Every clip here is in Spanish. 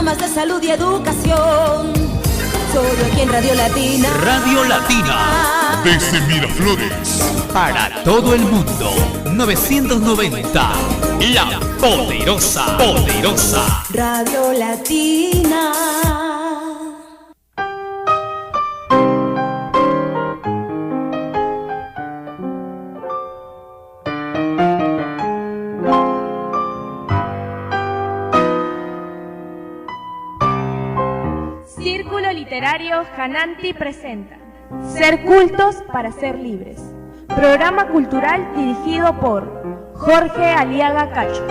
programas de salud y educación. Solo aquí en Radio Latina. Radio Latina. Desde Miraflores. Para todo el mundo. 990. La poderosa. Poderosa. Radio Latina. Círculo Literario Jananti presenta Ser cultos para ser libres. Programa cultural dirigido por Jorge Aliaga Cacho.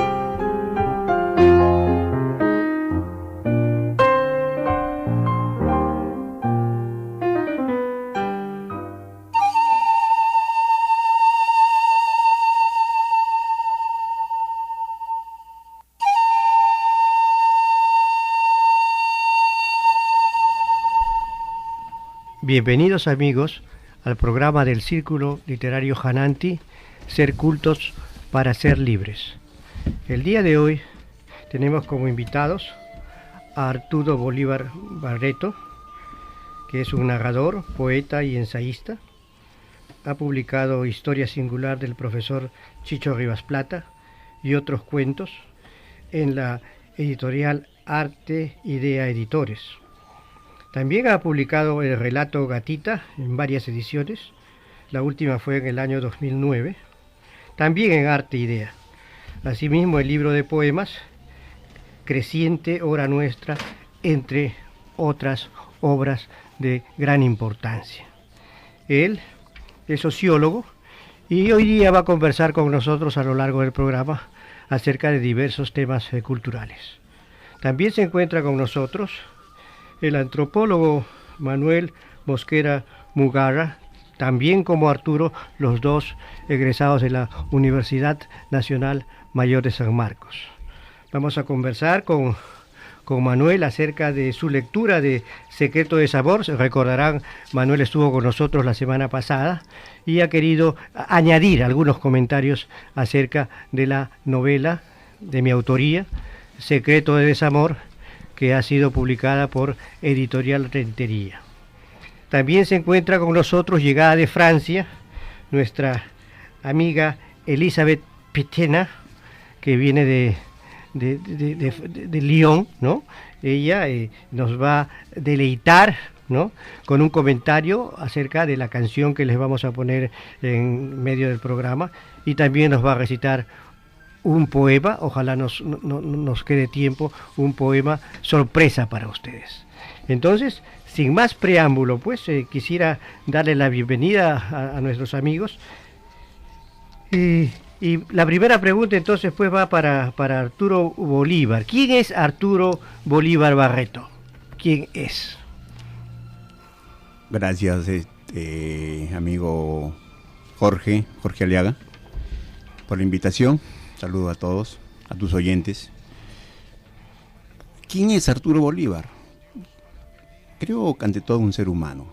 Bienvenidos amigos al programa del Círculo Literario Jananti, Ser cultos para ser libres. El día de hoy tenemos como invitados a Arturo Bolívar Barreto, que es un narrador, poeta y ensayista. Ha publicado Historia singular del profesor Chicho Rivas Plata y otros cuentos en la editorial Arte Idea Editores. También ha publicado el relato Gatita en varias ediciones, la última fue en el año 2009, también en Arte Idea. Asimismo el libro de poemas Creciente Hora Nuestra, entre otras obras de gran importancia. Él es sociólogo y hoy día va a conversar con nosotros a lo largo del programa acerca de diversos temas culturales. También se encuentra con nosotros el antropólogo Manuel Mosquera Mugarra, también como Arturo, los dos egresados de la Universidad Nacional Mayor de San Marcos. Vamos a conversar con Manuel acerca de su lectura de Secreto de Sabor. Se recordarán, Manuel estuvo con nosotros la semana pasada y ha querido añadir algunos comentarios acerca de la novela de mi autoría, Secreto de Desamor, que ha sido publicada por Editorial Rentería. También se encuentra con nosotros, llegada de Francia, nuestra amiga Elisabeth Petena, que viene de Lyon, ¿no? Ella nos va a deleitar, ¿no?, con un comentario acerca de la canción que les vamos a poner en medio del programa, y también nos va a recitar un poema, ojalá nos quede tiempo, un poema sorpresa para ustedes. Entonces, sin más preámbulo, pues quisiera darle la bienvenida a nuestros amigos. Y la primera pregunta entonces pues va para Arturo Bolívar. ¿Quién es Arturo Bolívar Barreto? ¿Quién es? Gracias, amigo Jorge Aliaga, por la invitación. Saludo a todos, a tus oyentes. ¿Quién es Arturo Bolívar? Creo que ante todo un ser humano.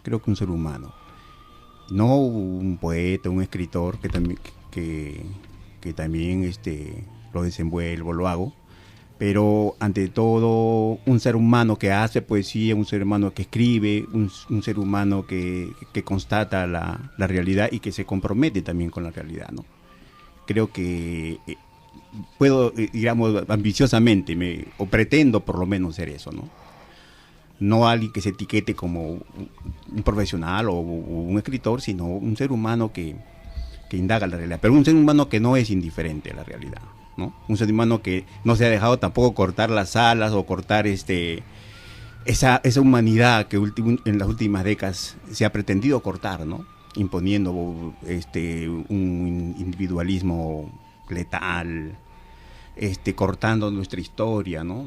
Creo que un ser humano. No un poeta, un escritor que también lo desenvuelvo, lo hago. Pero ante todo un ser humano que hace poesía, un ser humano que escribe, un ser humano que constata la realidad y que se compromete también con la realidad, ¿no? Creo que puedo, digamos, ambiciosamente, o pretendo por lo menos ser eso, ¿no? No alguien que se etiquete como un profesional o un escritor, sino un ser humano que indaga la realidad, pero un ser humano que no es indiferente a la realidad, ¿no? Un ser humano que no se ha dejado tampoco cortar las alas o cortar esa humanidad que en las últimas décadas se ha pretendido cortar, ¿no? Imponiendo un individualismo letal, cortando nuestra historia, ¿no?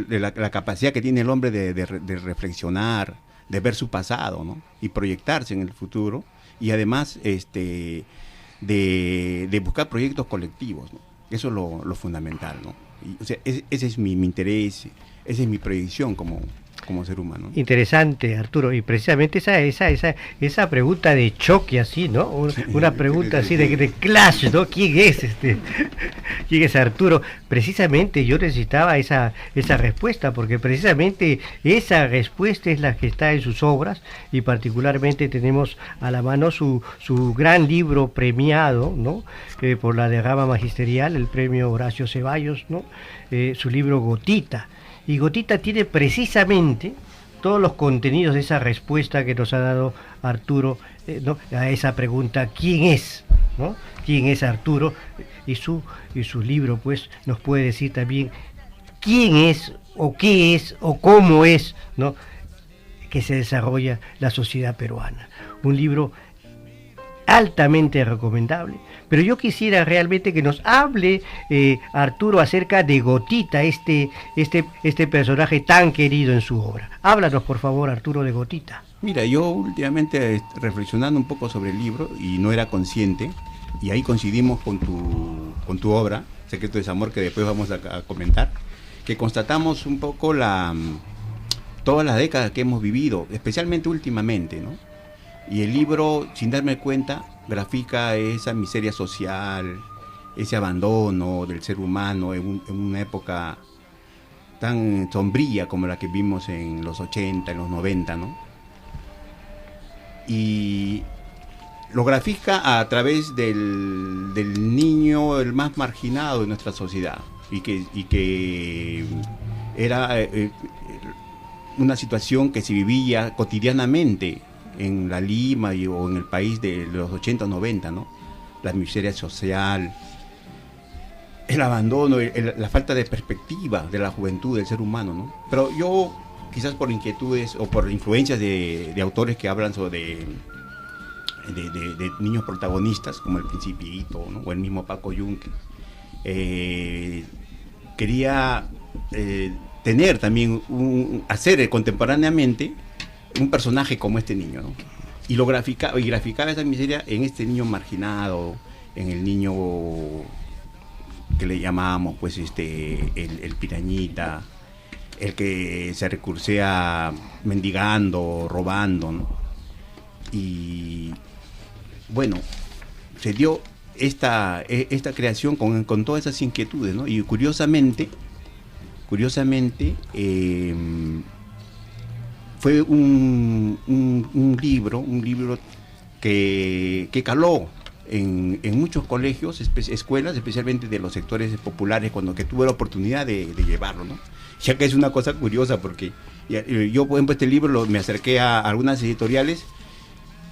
La capacidad que tiene el hombre de reflexionar, de ver su pasado, ¿no? Y proyectarse en el futuro, y además de buscar proyectos colectivos, ¿no? Eso es lo fundamental, ¿no? Y, o sea, ese es mi interés, esa es mi proyección como como ser humano. Interesante, Arturo, y precisamente esa pregunta de choque así, ¿no? Una pregunta así de clash, ¿no? ¿Quién es quién es Arturo? Precisamente yo necesitaba esa respuesta, porque precisamente esa respuesta es la que está en sus obras, y particularmente tenemos a la mano su gran libro premiado, ¿no? Por la derrama magisterial, el premio Horacio Ceballos, ¿no? Su libro Gotita. Y Gotita tiene precisamente todos los contenidos de esa respuesta que nos ha dado Arturo, ¿no? A esa pregunta, ¿quién es? ¿No? ¿Quién es Arturo? Y su libro pues nos puede decir también quién es, o qué es, o cómo es, ¿no? Que se desarrolla la sociedad peruana. Un libro altamente recomendable. Pero yo quisiera realmente que nos hable Arturo acerca de Gotita, este personaje tan querido en su obra. Háblanos, por favor, Arturo, de Gotita. Mira, yo últimamente reflexionando un poco sobre el libro, y no era consciente, y ahí coincidimos con tu obra, Secreto de Desamor, que después vamos a comentar, que constatamos un poco todas las décadas que hemos vivido, especialmente últimamente, ¿no? Y el libro, sin darme cuenta, grafica esa miseria social, ese abandono del ser humano en una época tan sombría como la que vimos en los 80, en los 90, ¿no? Y lo grafica a través del niño, el más marginado de nuestra sociedad, y que era una situación que se vivía cotidianamente en la Lima o en el país de los 80 o 90, ¿no? La miseria social, el abandono, la falta de perspectiva de la juventud del ser humano, ¿no? Pero yo, quizás por inquietudes o por influencias de autores que hablan sobre de niños protagonistas, como El Principito, ¿no? O el mismo Paco Yunque, quería tener también hacer contemporáneamente un personaje como este niño, ¿no? Y graficaba esa miseria en este niño marginado, en el niño que le llamábamos pues el pirañita, el que se recursea mendigando, robando, ¿no? Y bueno, se dio esta creación con todas esas inquietudes, ¿no? Y curiosamente fue un libro que caló en muchos colegios, escuelas, especialmente de los sectores populares, que tuve la oportunidad de llevarlo, ¿no? Ya que es una cosa curiosa, porque yo, por ejemplo, este libro me acerqué a algunas editoriales,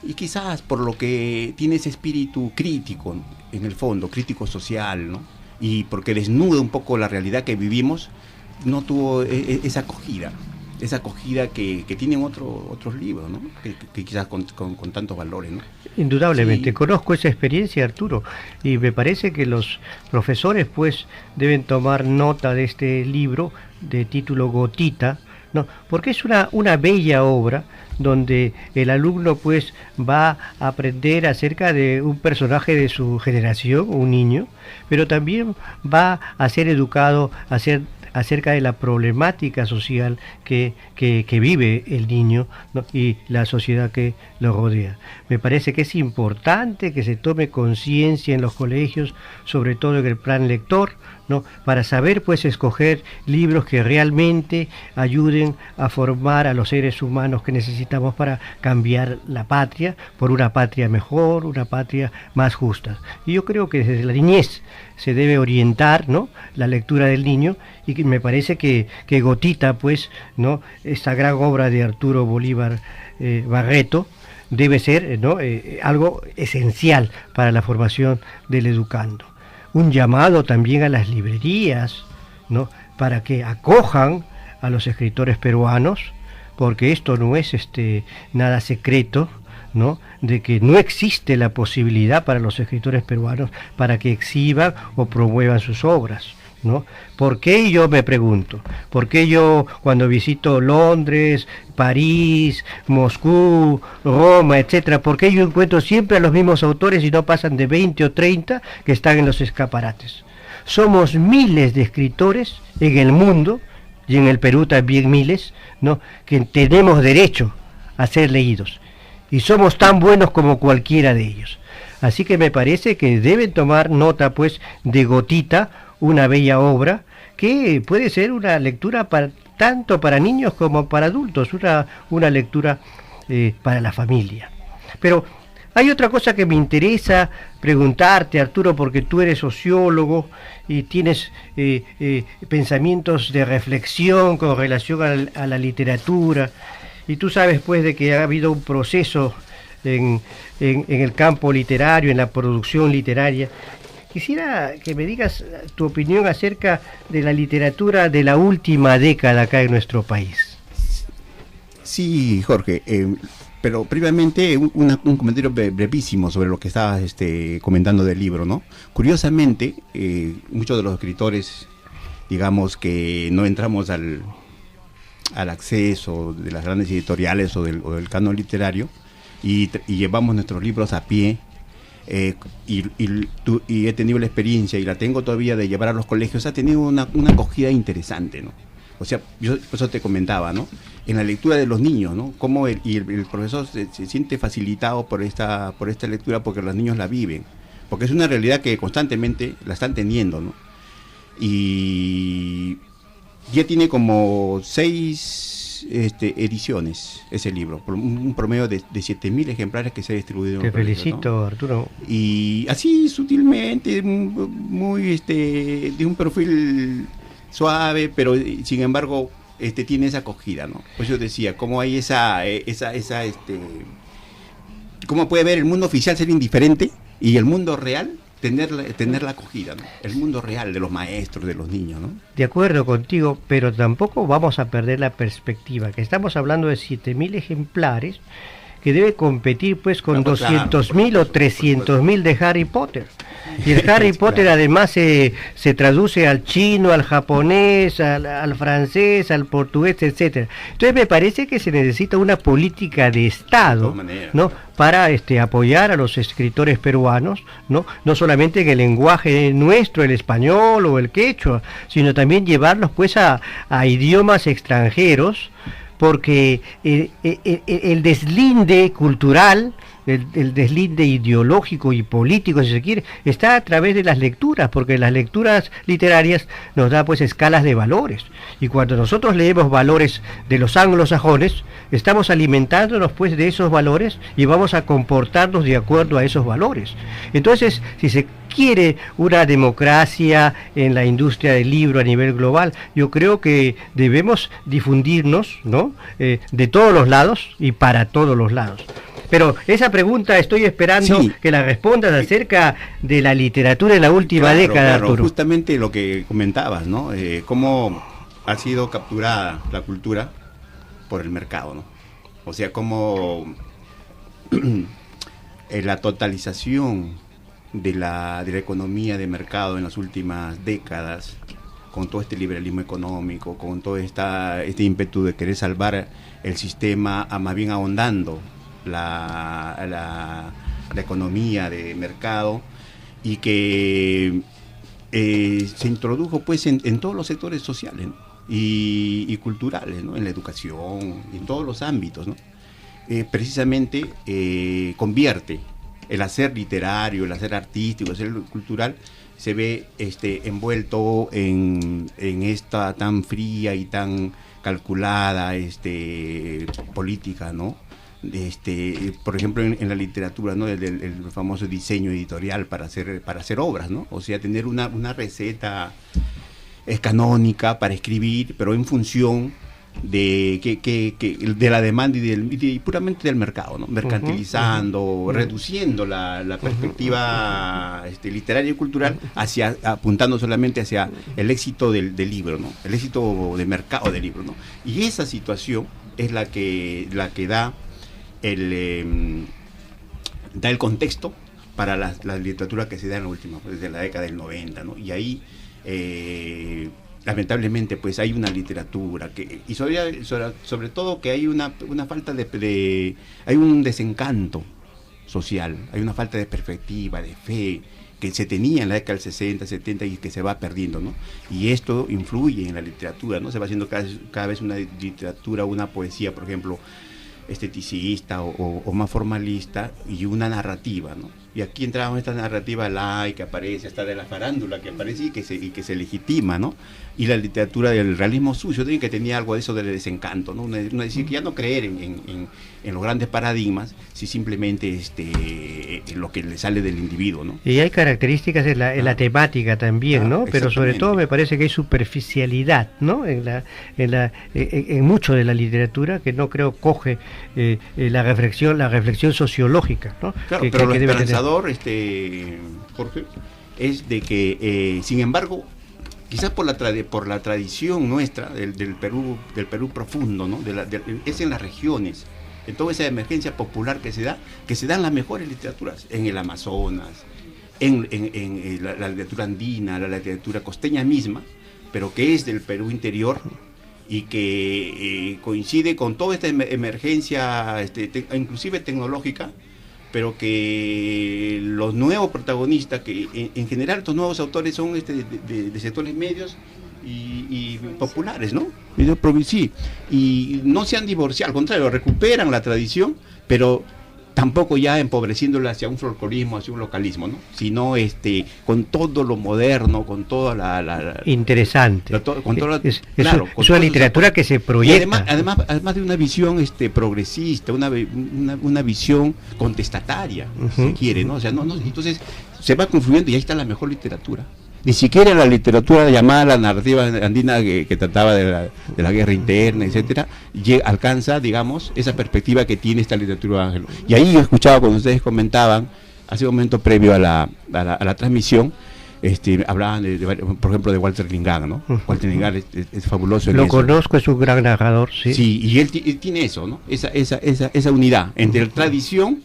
y quizás por lo que tiene ese espíritu crítico, ¿no? En el fondo, crítico social, ¿no? Y porque desnuda un poco la realidad que vivimos, no tuvo esa acogida que tienen otros libros, ¿no? Que quizás con tantos valores, ¿no? Indudablemente, Sí. Conozco esa experiencia, Arturo, y me parece que los profesores pues deben tomar nota de este libro de título Gotita, ¿no? Porque es una bella obra donde el alumno pues va a aprender acerca de un personaje de su generación, un niño, pero también va a ser educado acerca de la problemática social que vive el niño, ¿no? Y la sociedad que lo rodea. Me parece que es importante que se tome conciencia en los colegios, sobre todo en el plan lector, ¿no? Para saber pues escoger libros que realmente ayuden a formar a los seres humanos que necesitamos para cambiar la patria por una patria mejor, una patria más justa. Y yo creo que desde la niñez se debe orientar, ¿no?, la lectura del niño, y que me parece que Gotita, pues, ¿no?, esta gran obra de Arturo Bolívar Barreto, debe ser, ¿no?, algo esencial para la formación del educando. Un llamado también a las librerías, ¿no?, para que acojan a los escritores peruanos, porque esto no es nada secreto, ¿no?, de que no existe la posibilidad para los escritores peruanos para que exhiban o promuevan sus obras, ¿no? ¿Por qué? Yo me pregunto, ¿por qué yo cuando visito Londres, París, Moscú, Roma, etcétera, por qué yo encuentro siempre a los mismos autores y no pasan de 20 o 30 que están en los escaparates? Somos miles de escritores en el mundo, y en el Perú también miles, ¿no?, que tenemos derecho a ser leídos y somos tan buenos como cualquiera de ellos. Así que me parece que deben tomar nota, pues, de Gotita, una bella obra que puede ser una lectura tanto para niños como para adultos, una lectura para la familia. Pero hay otra cosa que me interesa preguntarte, Arturo, porque tú eres sociólogo y tienes pensamientos de reflexión con relación a la literatura, y tú sabes, pues, de que ha habido un proceso en el campo literario, en la producción literaria. Quisiera que me digas tu opinión acerca de la literatura de la última década acá en nuestro país. Sí, Jorge, pero previamente un comentario brevísimo sobre lo que estabas comentando del libro, ¿no? Curiosamente, muchos de los escritores, digamos que no entramos al acceso de las grandes editoriales o del canon literario y llevamos nuestros libros a pie, y he tenido la experiencia y la tengo todavía de llevar a los colegios. Ha tenido una acogida interesante, ¿no? O sea, yo por eso te comentaba, ¿no?, en la lectura de los niños, ¿no?, cómo el profesor se siente facilitado por esta lectura, porque los niños la viven, porque es una realidad que constantemente la están teniendo, ¿no? Y ya tiene como 6 ediciones ese libro, por un promedio de 7.000 ejemplares que se ha distribuido. Te felicito, ¿no?, Arturo. Y así sutilmente, muy de un perfil suave, pero sin embargo tiene esa acogida, ¿no? Pues yo decía, cómo hay cómo puede ver el mundo oficial ser indiferente y el mundo real tener la acogida, ¿no? El mundo real de los maestros, de los niños, ¿no? De acuerdo contigo, pero tampoco vamos a perder la perspectiva, que estamos hablando de 7.000 ejemplares, que debe competir, pues, con 200.000 o 300.000 de Harry Potter. Y el Harry Potter además se traduce al chino, al japonés, al francés, al portugués, etcétera. Entonces me parece que se necesita una política de Estado, ¿no?, para apoyar a los escritores peruanos, ¿no?, no solamente en el lenguaje nuestro, el español o el quechua, sino también llevarlos, pues, a idiomas extranjeros, porque el deslinde cultural, el deslinde ideológico y político, si se quiere, está a través de las lecturas, porque las lecturas literarias nos da, pues, escalas de valores, y cuando nosotros leemos valores de los anglosajones, estamos alimentándonos, pues, de esos valores y vamos a comportarnos de acuerdo a esos valores. Entonces, si se quiere una democracia en la industria del libro a nivel global, yo creo que debemos difundirnos, ¿no?, de todos los lados y para todos los lados. Pero esa pregunta estoy esperando que la respondas acerca de la literatura en la última década, Arturo. Justamente lo que comentabas, ¿no? Cómo ha sido capturada la cultura por el mercado, ¿no? O sea, cómo la totalización de la economía de mercado en las últimas décadas, con todo este liberalismo económico, con todo este ímpetu de querer salvar el sistema, más bien ahondando la economía de mercado, y que se introdujo, pues, en todos los sectores sociales, ¿no?, y culturales, ¿no?, en la educación, en todos los ámbitos, ¿no? Precisamente convierte el hacer literario, el hacer artístico, el hacer cultural, se ve envuelto en esta tan fría y tan calculada política, ¿no? Por ejemplo, en la literatura, ¿no?, el famoso diseño editorial para hacer obras, ¿no? O sea, tener una receta canónica para escribir, pero en función de la demanda y puramente del mercado, ¿no? Mercantilizando, reduciendo la perspectiva literaria y cultural, apuntando solamente hacia el éxito del libro, ¿no?, el éxito de mercado del libro, ¿no? Y esa situación es la que da el contexto para la literatura que se da en la última, desde la década del 90, ¿no? Y ahí lamentablemente, pues, hay una literatura y sobre todo que hay una falta hay un desencanto social, hay una falta de perspectiva, de fe, que se tenía en la década del 60, 70 y que se va perdiendo, ¿no? Y esto influye en la literatura, ¿no? Se va haciendo cada vez una literatura, una poesía, por ejemplo, esteticista o más formalista, y una narrativa, ¿no? Y aquí entramos en esta narrativa light que aparece, hasta de la farándula que aparece y que se legitima, ¿no? Y la literatura del realismo sucio, que tenía algo de eso del desencanto, ¿no? Una decir que ya no creer en los grandes paradigmas, si simplemente en lo que le sale del individuo, ¿no? Y hay características en la temática también, ¿no? Pero sobre todo me parece que hay superficialidad, ¿no? En mucho de la literatura, que no creo coge la reflexión sociológica, ¿no? Claro, pero lo esperanzador, Jorge, es de que, sin embargo, quizás por la tradición nuestra del Perú profundo, ¿no? Es en las regiones, en toda esa emergencia popular que se dan las mejores literaturas, en el Amazonas, en la literatura andina, la literatura costeña misma, pero que es del Perú interior y que coincide con toda esta emergencia, inclusive tecnológica, pero que los nuevos protagonistas, que en general estos nuevos autores son de sectores medios y populares, ¿no? Sí, y no se han divorciado, al contrario, recuperan la tradición, pero tampoco ya empobreciéndola hacia un folclorismo, hacia un localismo, ¿no? Sino con todo lo moderno, con toda la interesante. Es una literatura que se proyecta. Y además de una visión progresista, una visión contestataria, si quiere, ¿no? O sea, entonces se va confluyendo y ahí está la mejor literatura. Ni siquiera la literatura llamada la narrativa andina que trataba de la guerra interna, etcétera, alcanza, digamos, esa perspectiva que tiene esta literatura Ángel. Y ahí yo escuchaba cuando ustedes comentaban, hace un momento previo a la transmisión, hablaban por ejemplo de Walter Lingard, ¿no? Walter Lingard es fabuloso. Lo conozco, es un gran narrador, sí. Sí, y él tiene eso, ¿no? Esa unidad entre tradición,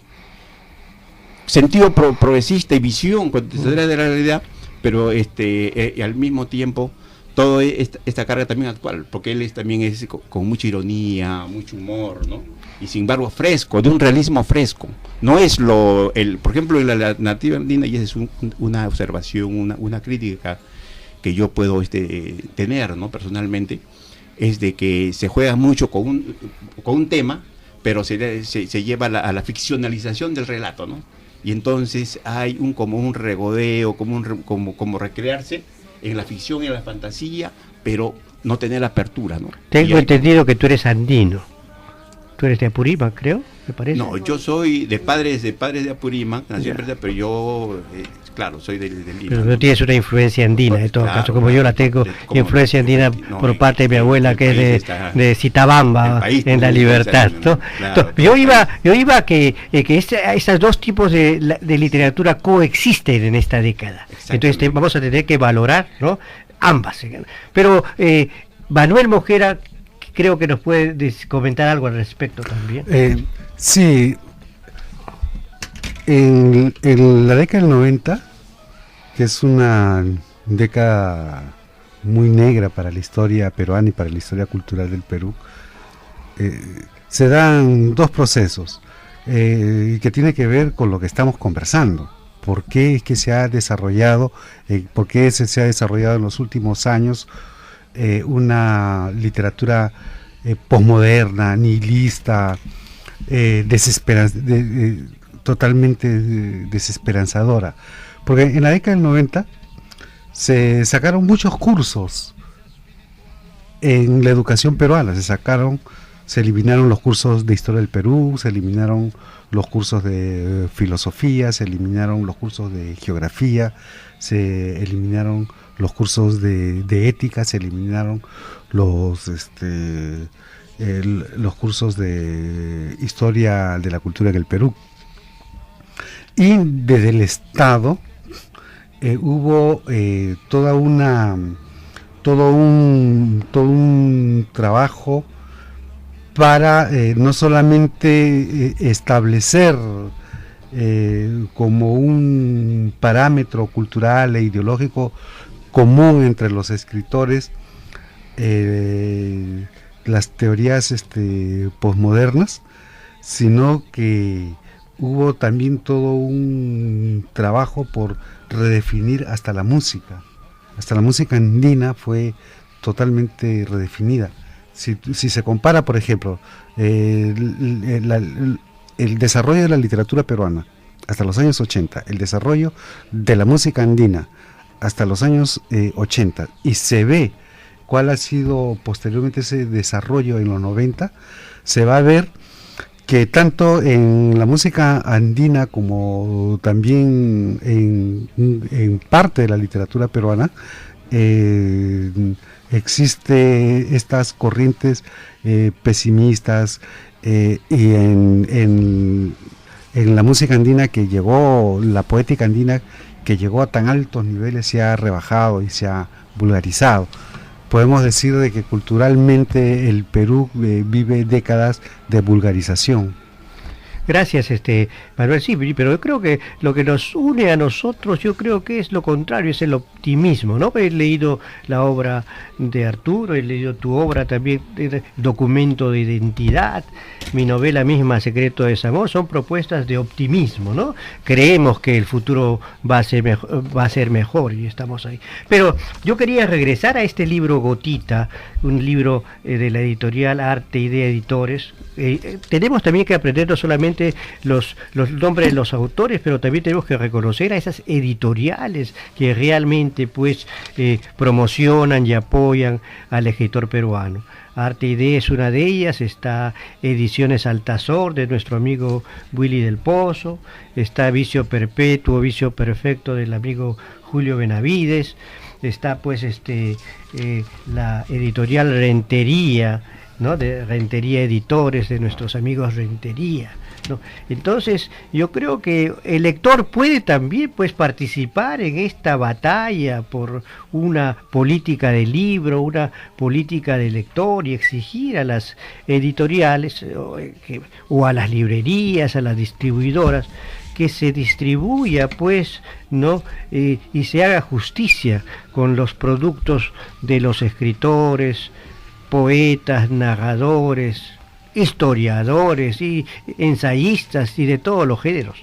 sentido progresista y visión contestataria de la realidad, pero y al mismo tiempo toda esta carga también actual, porque él también es con mucha ironía, mucho humor, ¿no? Y sin embargo fresco, de un realismo fresco. No es por ejemplo, en la narrativa andina, y esa es una observación, una crítica que yo puedo tener, ¿no? Personalmente, es de que se juega mucho con un tema, pero se lleva a la ficcionalización del relato, ¿no? Y entonces hay como un regodeo, como recrearse en la ficción y en la fantasía, pero no tener apertura, ¿no? Tengo entendido que tú eres andino. Tú eres de Apurímac, creo, me parece. No, yo soy de padres de Apurímac, nací en verdad, pero yo, claro, soy del Lima. Pero no tienes una influencia andina, en todo caso, como yo la tengo, influencia andina por parte de mi abuela, que es de Citabamba, en La Libertad, ¿no? Claro, yo iba que estos dos tipos de literatura coexisten en esta década. Entonces vamos a tener que valorar, ¿no? Ambas. Pero Manuel Mosquera, creo que nos puede comentar algo al respecto también. Sí, en la década del 90, que es una década muy negra para la historia peruana y para la historia cultural del Perú, se dan dos procesos que tienen que ver con lo que estamos conversando. ¿Por qué es que se ha desarrollado, se ha desarrollado en los últimos años una literatura posmoderna, nihilista, totalmente desesperanzadora? Porque en la década del 90 se sacaron muchos cursos en la educación peruana, se eliminaron los cursos de historia del Perú, se eliminaron los cursos de filosofía, se eliminaron los cursos de geografía, se eliminaron los cursos de ética, se eliminaron los cursos de historia de la cultura en el Perú. Y desde el Estado hubo todo un trabajo para no solamente establecer como un parámetro cultural e ideológico común entre los escritores las teorías posmodernas, sino que hubo también todo un trabajo por redefinir hasta la música. Hasta la música andina fue totalmente redefinida. Si se compara, por ejemplo, el desarrollo de la literatura peruana hasta los años 80, el desarrollo de la música andina hasta los años 80, y se ve cuál ha sido posteriormente ese desarrollo en los 90, se va a ver que tanto en la música andina como también en parte de la literatura peruana existe estas corrientes pesimistas, y en la música andina que llegó, la poética andina que llegó a tan altos niveles, se ha rebajado y se ha vulgarizado. Podemos decir de que culturalmente el Perú vive décadas de vulgarización. Gracias, Manuel. Sí, pero yo creo que lo que nos une a nosotros, yo creo que es lo contrario, es el optimismo, ¿no? He leído la obra de Arturo, he leído tu obra también, Documento de Identidad, mi novela misma, Secreto de Desamor, son propuestas de optimismo, ¿no? Creemos que el futuro va a ser mejor y estamos ahí. Pero yo quería regresar a este libro Gotita, un libro de la editorial Arte Idea Editores. Tenemos también que aprender no solamente los nombres de los autores, pero también tenemos que reconocer a esas editoriales que realmente pues promocionan y apoyan al escritor peruano. Arte Idea es una de ellas, está Ediciones Altazor de nuestro amigo Willy del Pozo, está Vicio Perpetuo, Vicio Perfecto del amigo Julio Benavides, está pues la editorial Rentería, ¿no? De Rentería Editores, de nuestros amigos Rentería, ¿no? Entonces yo creo que el lector puede también pues participar en esta batalla por una política de libro, una política de lector, y exigir a las editoriales o a las librerías, a las distribuidoras, que se distribuya pues, ¿no? Y se haga justicia con los productos de los escritores, poetas, narradores, historiadores y ensayistas y de todos los géneros.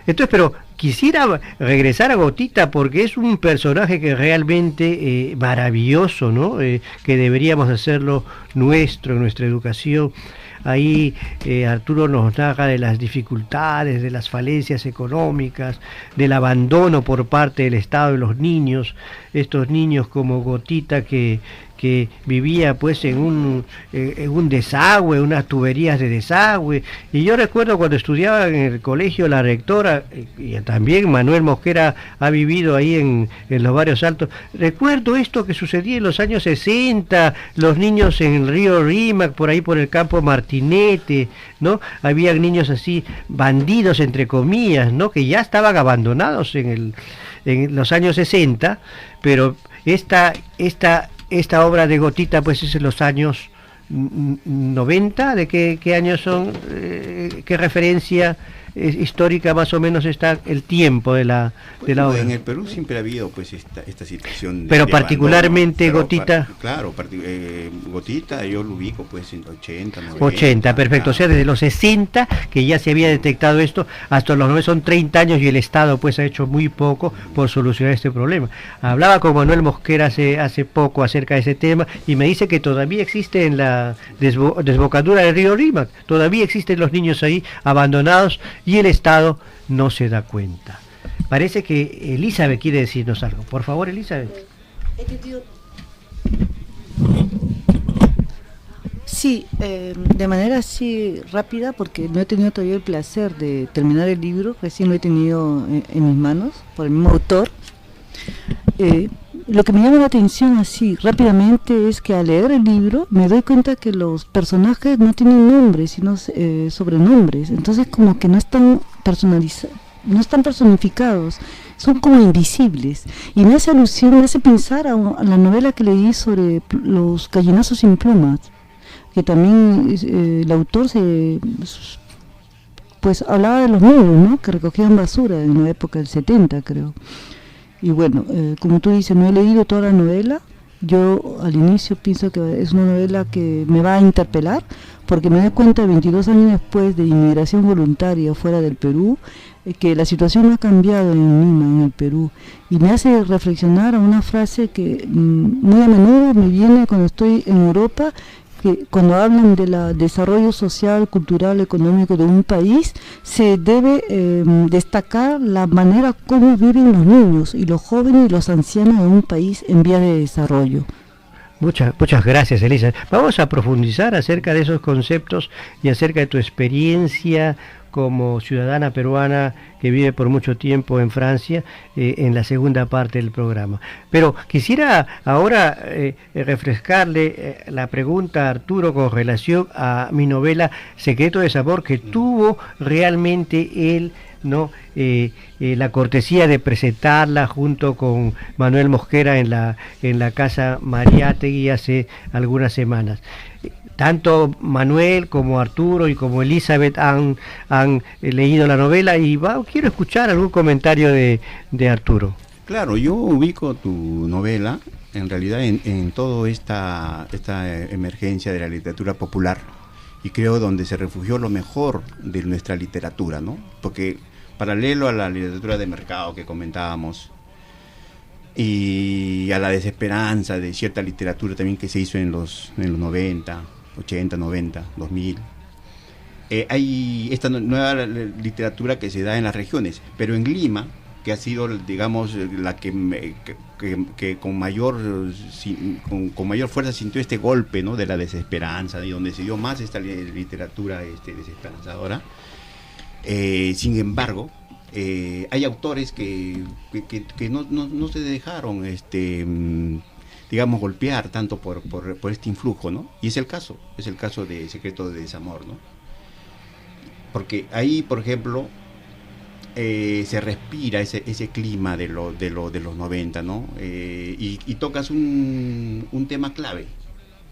Entonces, pero quisiera regresar a Gotita porque es un personaje que realmente maravilloso, ¿no? Que deberíamos hacerlo nuestra educación. Ahí Arturo nos narra de las dificultades, de las falencias económicas, del abandono por parte del Estado de los niños, estos niños como Gotita que vivía pues en un desagüe, unas tuberías de desagüe. Y yo recuerdo cuando estudiaba en el colegio, la rectora, y también Manuel Mosquera ha vivido ahí en los barrios altos, recuerdo esto que sucedía en los años 60, los niños en el río Rímac, por ahí por el campo Martinete, ¿no? Había niños así, bandidos entre comillas, ¿no? Que ya estaban abandonados en los años 60, pero esta obra de Gotita pues es en los años 90, ¿de qué años son? ¿Qué referencia histórica más o menos está el tiempo de la obra? En el Perú siempre ha habido pues esta situación pero particularmente abandono, Gotita. Claro, Gotita yo lo ubico pues en 80, 90. 80, perfecto, claro. O sea, desde los 60 que ya se había detectado esto, hasta los 90 son 30 años y el Estado pues ha hecho muy poco por solucionar este problema. Hablaba con Manuel Mosquera hace poco acerca de ese tema y me dice que todavía existe en la desbocadura del río Rímac, todavía existen los niños ahí abandonados y el Estado no se da cuenta. Parece que Elizabeth quiere decirnos algo. Por favor, Elizabeth. Sí, de manera así rápida, porque no he tenido todavía el placer de terminar el libro, recién lo he tenido en mis manos, por el mismo autor. Lo que me llama la atención así rápidamente es que al leer el libro me doy cuenta que los personajes no tienen nombres, sino sobrenombres, entonces como que no están personificados, son como invisibles, y me hace alusión, me hace pensar a la novela que leí sobre los gallinazos sin plumas, que también el autor pues hablaba de los niños, ¿no? Que recogían basura en la época del 70, creo. Y bueno, como tú dices, no he leído toda la novela. Yo al inicio pienso que es una novela que me va a interpelar, porque me doy cuenta 22 años después de inmigración voluntaria fuera del Perú, que la situación ha cambiado en Lima, en el Perú, y me hace reflexionar a una frase que muy a menudo me viene cuando estoy en Europa, que cuando hablan del desarrollo social, cultural, económico de un país, se debe destacar la manera como viven los niños y los jóvenes y los ancianos de un país en vías de desarrollo. Muchas gracias, Elisa. Vamos a profundizar acerca de esos conceptos y acerca de tu experiencia como ciudadana peruana que vive por mucho tiempo en Francia, en la segunda parte del programa. Pero quisiera ahora refrescarle la pregunta a Arturo con relación a mi novela Secreto de Sabor, que tuvo realmente él, ¿no? La cortesía de presentarla junto con Manuel Mosquera en la Casa Mariátegui hace algunas semanas. Tanto Manuel como Arturo y como Elizabeth han leído la novela y quiero escuchar algún comentario de Arturo. Claro, yo ubico tu novela en realidad en toda esta emergencia de la literatura popular, y creo donde se refugió lo mejor de nuestra literatura, ¿no? Porque paralelo a la literatura de mercado que comentábamos y a la desesperanza de cierta literatura también que se hizo en los 90, 80, 90, 2000, hay esta nueva literatura que se da en las regiones, pero en Lima, que ha sido, digamos, la que con mayor fuerza sintió este golpe, ¿no?, de la desesperanza, de donde se dio más esta literatura desesperanzadora. Sin embargo, hay autores que no se dejaron digamos, golpear tanto por este influjo, ¿no? Y es el caso de Secreto de Desamor, ¿no? Porque ahí, por ejemplo, se respira ese clima de los 90, ¿no? Y tocas un tema clave,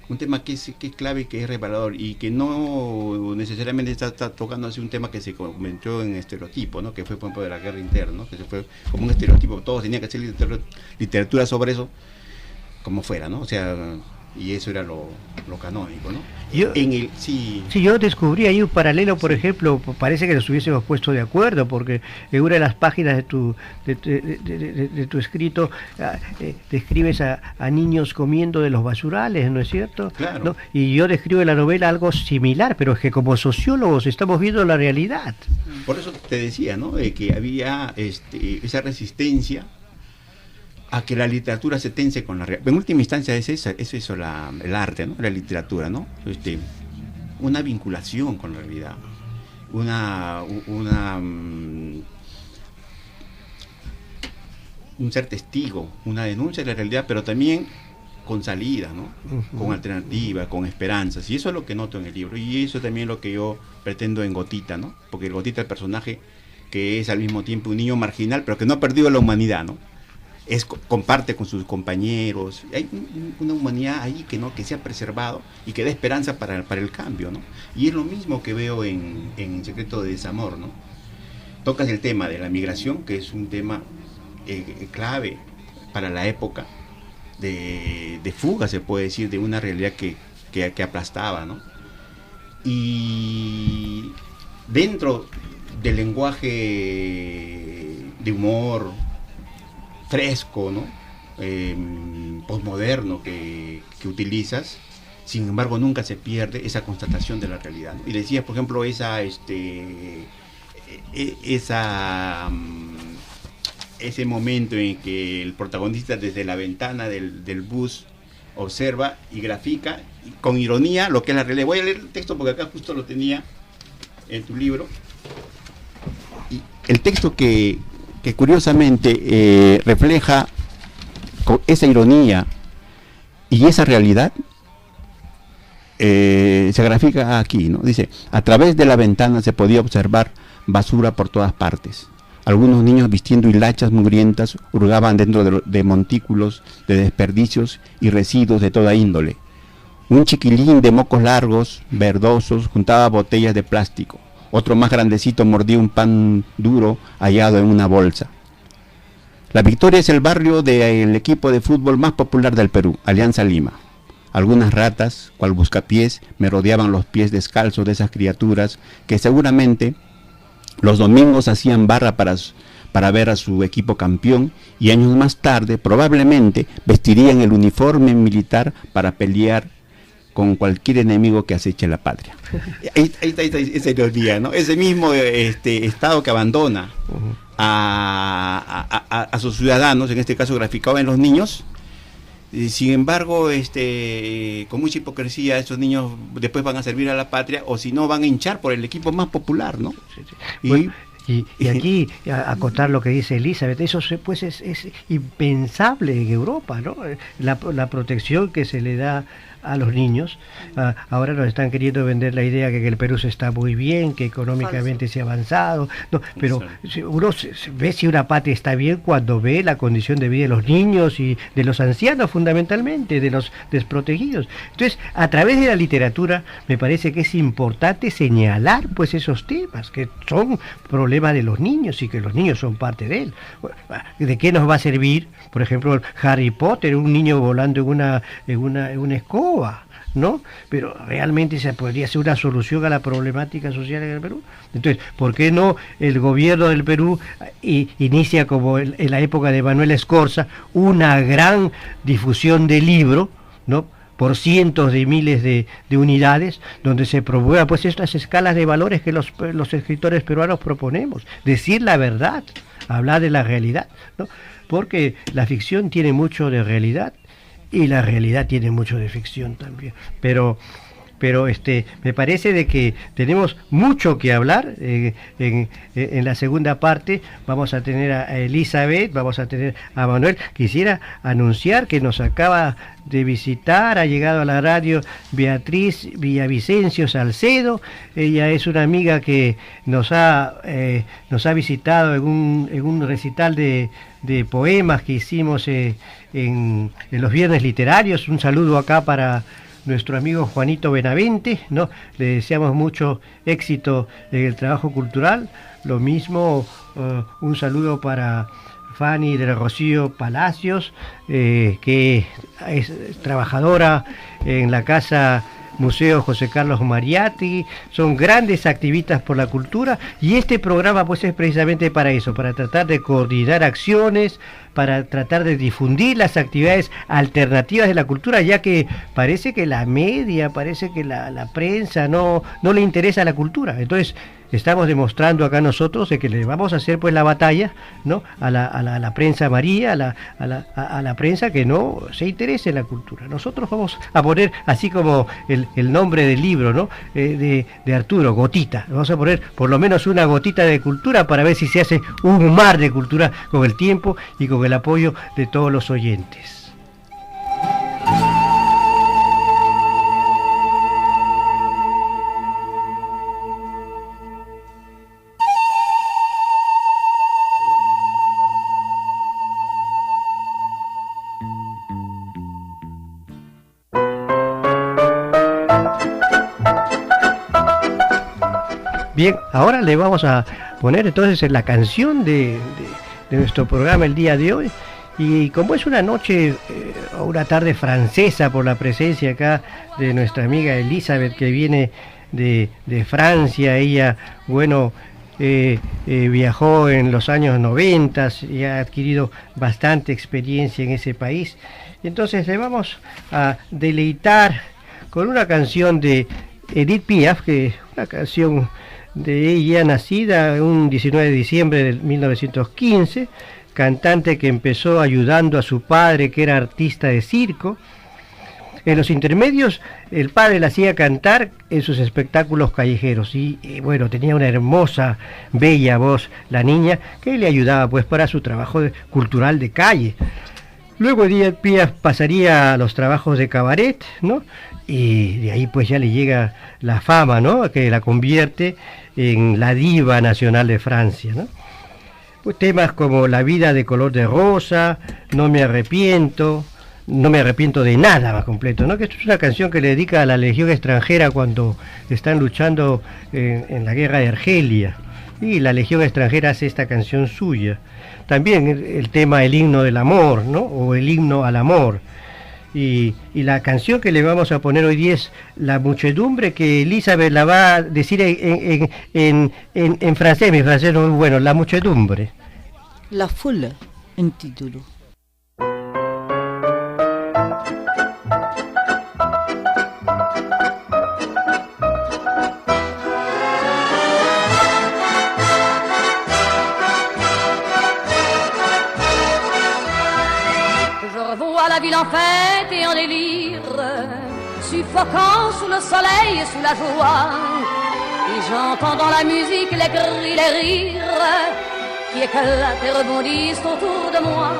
un tema que es clave, que es revelador y que no necesariamente está tocando así un tema que se comentó en estereotipo, ¿no? Que fue, por ejemplo, de la guerra interna, ¿no? Que se fue como un estereotipo, todos tenían que hacer literatura sobre eso, como fuera, ¿no? O sea, y eso era lo canónico, ¿no? Yo descubrí ahí un paralelo, por ejemplo, parece que nos hubiésemos puesto de acuerdo, porque en una de las páginas de tu escrito describes a niños comiendo de los basurales, ¿no es cierto? Claro. ¿No? Y yo describo en la novela algo similar, pero es que como sociólogos estamos viendo la realidad. Por eso te decía, ¿no?, que había esa resistencia a que la literatura se tense con la realidad. En última instancia es eso el arte, ¿no?, la literatura, ¿no? Una vinculación con la realidad, un ser testigo, una denuncia de la realidad, pero también con salida, ¿no? Uh-huh. Con alternativa, con esperanzas, y eso es lo que noto en el libro, y eso también es lo que yo pretendo en Gotita, ¿no? Porque Gotita es el personaje que es al mismo tiempo un niño marginal, pero que no ha perdido la humanidad, ¿no? Comparte con sus compañeros, hay una humanidad ahí que se ha preservado y que da esperanza para el cambio, ¿no? Y es lo mismo que veo en Secreto de Desamor, ¿no? Tocas el tema de la migración, que es un tema clave para la época de fuga, se puede decir, de una realidad que aplastaba, ¿no? Y dentro del lenguaje de humor fresco, ¿no?, posmoderno que utilizas, sin embargo nunca se pierde esa constatación de la realidad, ¿no? Y decías, por ejemplo, ese momento en que el protagonista desde la ventana del bus observa y grafica con ironía lo que es la realidad. Voy a leer el texto porque acá justo lo tenía en tu libro, y el texto que curiosamente refleja con esa ironía y esa realidad, se grafica aquí, ¿no? Dice: a través de la ventana se podía observar basura por todas partes. Algunos niños vistiendo hilachas mugrientas hurgaban dentro de montículos de desperdicios y residuos de toda índole. Un chiquilín de mocos largos, verdosos, juntaba botellas de plástico. Otro más grandecito mordía un pan duro hallado en una bolsa. La Victoria es el barrio del equipo de fútbol más popular del Perú, Alianza Lima. Algunas ratas, cual buscapiés, me rodeaban los pies descalzos de esas criaturas que seguramente los domingos hacían barra para ver a su equipo campeón, y años más tarde probablemente vestirían el uniforme militar para pelear con cualquier enemigo que aceche la patria. Ahí está esa ironía, ¿no? Ese mismo Estado que abandona a sus ciudadanos, en este caso graficado en los niños. Sin embargo, con mucha hipocresía, esos niños después van a servir a la patria, o si no, van a hinchar por el equipo más popular, ¿no? Y aquí, acotar lo que dice Elizabeth, eso pues es impensable en Europa, ¿no? La protección que se le da a los niños. Ahora nos están queriendo vender la idea que el Perú se está muy bien, que económicamente se ha avanzado, no, pero uno ve si una patria está bien cuando ve la condición de vida de los niños y de los ancianos, fundamentalmente, de los desprotegidos. Entonces, a través de la literatura me parece que es importante señalar pues esos temas, que son problemas de los niños y que los niños son parte de él. ¿De qué nos va a servir, por ejemplo, Harry Potter, un niño volando en una escoba, ¿no? Pero realmente esa podría ser una solución a la problemática social en el Perú. Entonces, ¿por qué no el gobierno del Perú inicia, como en la época de Manuel Escorza, una gran difusión de libro, ¿no?, por cientos de miles de unidades, donde se promueva pues estas escalas de valores que los escritores peruanos proponemos? Decir la verdad, hablar de la realidad, ¿no? Porque la ficción tiene mucho de realidad y la realidad tiene mucho de ficción también, pero me parece de que tenemos mucho que hablar. En la segunda parte vamos a tener a Elizabeth, vamos a tener a Manuel. Quisiera anunciar que nos acaba de visitar, ha llegado a la radio Beatriz Villavicencio Salcedo. Ella es una amiga que nos ha visitado en un recital de poemas que hicimos en los viernes literarios. Un saludo acá para nuestro amigo Juanito Benavente, ¿no? Le deseamos mucho éxito en el trabajo cultural. Lo mismo, un saludo para Fanny del Rocío Palacios, que es trabajadora en la Casa Museo José Carlos Mariatti. Son grandes activistas por la cultura, y este programa pues es precisamente para eso, para tratar de coordinar acciones, para tratar de difundir las actividades alternativas de la cultura, ya que parece que la media, parece que la prensa no le interesa la cultura. Entonces estamos demostrando acá nosotros de que le vamos a hacer pues la batalla, ¿no?, a la prensa amarilla, a la prensa que no se interese en la cultura. Nosotros vamos a poner, así como el nombre del libro, ¿no?, de Arturo, Gotita. Vamos a poner por lo menos una gotita de cultura para ver si se hace un mar de cultura con el tiempo y con el apoyo de todos los oyentes. Bien, ahora le vamos a poner entonces la canción de nuestro programa el día de hoy. Y como es una noche o una tarde francesa, por la presencia acá de nuestra amiga Elizabeth, que viene de Francia, ella, bueno, viajó en los años 90 y ha adquirido bastante experiencia en ese país. Entonces le vamos a deleitar con una canción de Edith Piaf, que es una canción de ella, nacida un 19 de diciembre de 1915, cantante que empezó ayudando a su padre, que era artista de circo. En los intermedios, el padre la hacía cantar en sus espectáculos callejeros y bueno, tenía una hermosa, bella voz la niña, que le ayudaba pues para su trabajo cultural de calle. Luego Edith Piaf pasaría a los trabajos de cabaret, ¿no? Y de ahí pues ya le llega la fama, ¿no?, que la convierte en la diva nacional de Francia, ¿no? Pues temas como La vida de color de rosa, No me arrepiento de nada, más completo, ¿no?, que esto es una canción que le dedica a la Legión extranjera cuando están luchando en la guerra de Argelia, y la Legión extranjera hace esta canción suya. También el tema El himno del amor, ¿no?, o El himno al amor. Y la canción que le vamos a poner hoy día es La Muchedumbre, que Elizabeth la va a decir en francés. Mi francés no es muy bueno. La Muchedumbre. La foule en título. La ville en fête et en délire, suffocant sous le soleil et sous la joie. Et j'entends dans la musique les cris, les rires qui éclatent et rebondissent autour de moi.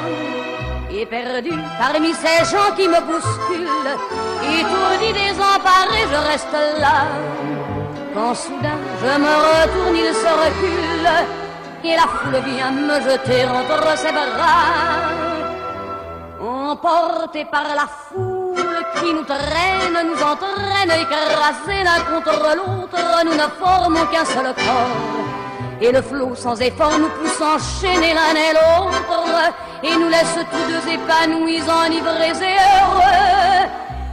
Et perdu parmi ces gens qui me bousculent, étourdi, désemparé, je reste là. Quand soudain je me retourne, il se recule et la foule vient me jeter entre ses bras. Emportés par la foule qui nous traîne, nous entraîne, écrasés l'un contre l'autre, nous ne formons qu'un seul corps. Et le flot sans effort nous pousse enchaîner l'un et l'autre, et nous laisse tous deux épanouis, enivrés et heureux.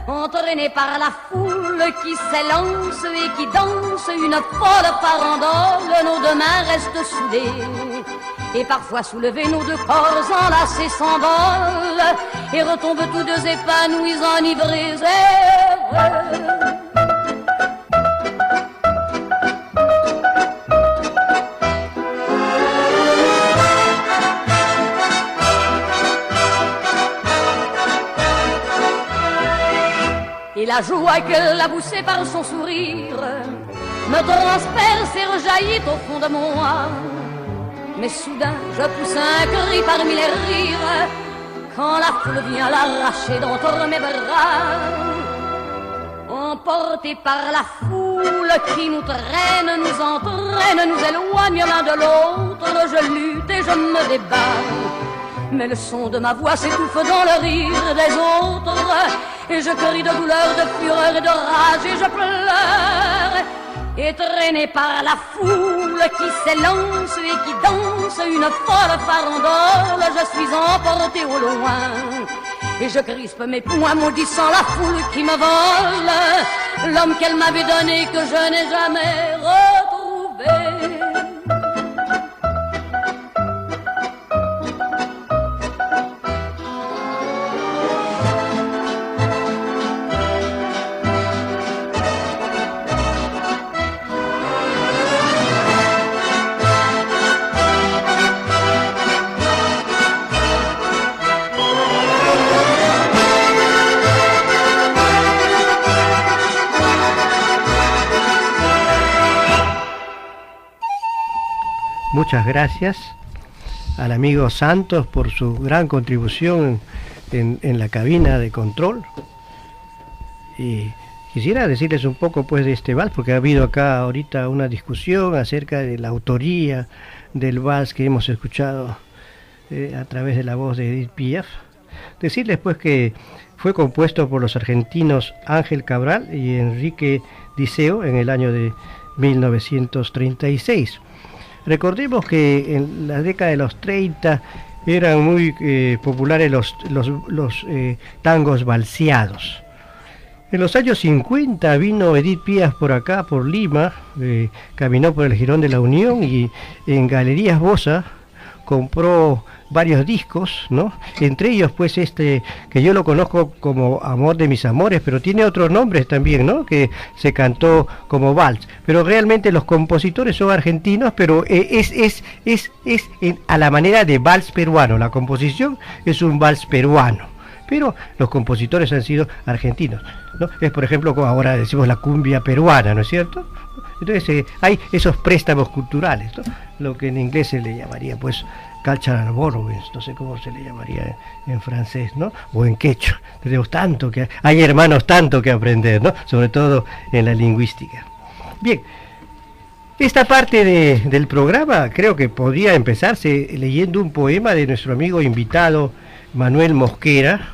Entraînés par la foule qui s'élance et qui danse une folle farandole, nos deux mains restent soudées. Et parfois soulevés, nos deux corps enlacés s'envolent et retombent tous deux épanouis, enivrés et heureux. Et la joie qu'elle a poussée par son sourire me transperce et rejaillit au fond de moi. Mais soudain je pousse un cri parmi les rires quand la foule vient l'arracher d'entre mes bras. Emportés par la foule qui nous traîne, nous entraîne, nous éloigne l'un de l'autre, je lutte et je me débat. Mais le son de ma voix s'étouffe dans le rire des autres, et je crie de douleur, de fureur et de rage, et je pleure. Et traîné par la foule qui s'élance et qui danse une folle farandole, je suis emporté au loin. Et je crispe mes poings maudissant la foule qui me vole l'homme qu'elle m'avait donné que je n'ai jamais retrouvé. Muchas gracias al amigo Santos por su gran contribución en la cabina de control. Y quisiera decirles un poco pues de este vals, porque ha habido acá ahorita una discusión acerca de la autoría del vals que hemos escuchado a través de la voz de Edith Piaf. Decirles pues que fue compuesto por los argentinos Ángel Cabral y Enrique Diceo en el año de 1936. Recordemos que en la década de los 30 eran muy populares los tangos valseados. En los años 50 vino Edith Piaf por acá, por Lima, caminó por el Jirón de la Unión y en Galerías Bosa compró varios discos, ¿no? Entre ellos pues este que yo lo conozco como Amor de mis amores, pero tiene otros nombres también, ¿no? Que se cantó como vals, pero realmente los compositores son argentinos, pero es a la manera de vals peruano. La composición es un vals peruano, pero los compositores han sido argentinos, ¿no? Es por ejemplo como ahora decimos la cumbia peruana, ¿no es cierto? Entonces hay esos préstamos culturales, ¿no? Lo que en inglés se le llamaría pues cultural borrowings, no sé cómo se le llamaría en francés, ¿no? O en quechua. Tenemos tanto que hay hermanos tanto que aprender, ¿no? Sobre todo en la lingüística. Bien, esta parte del programa creo que podría empezarse leyendo un poema de nuestro amigo invitado Manuel Mosquera,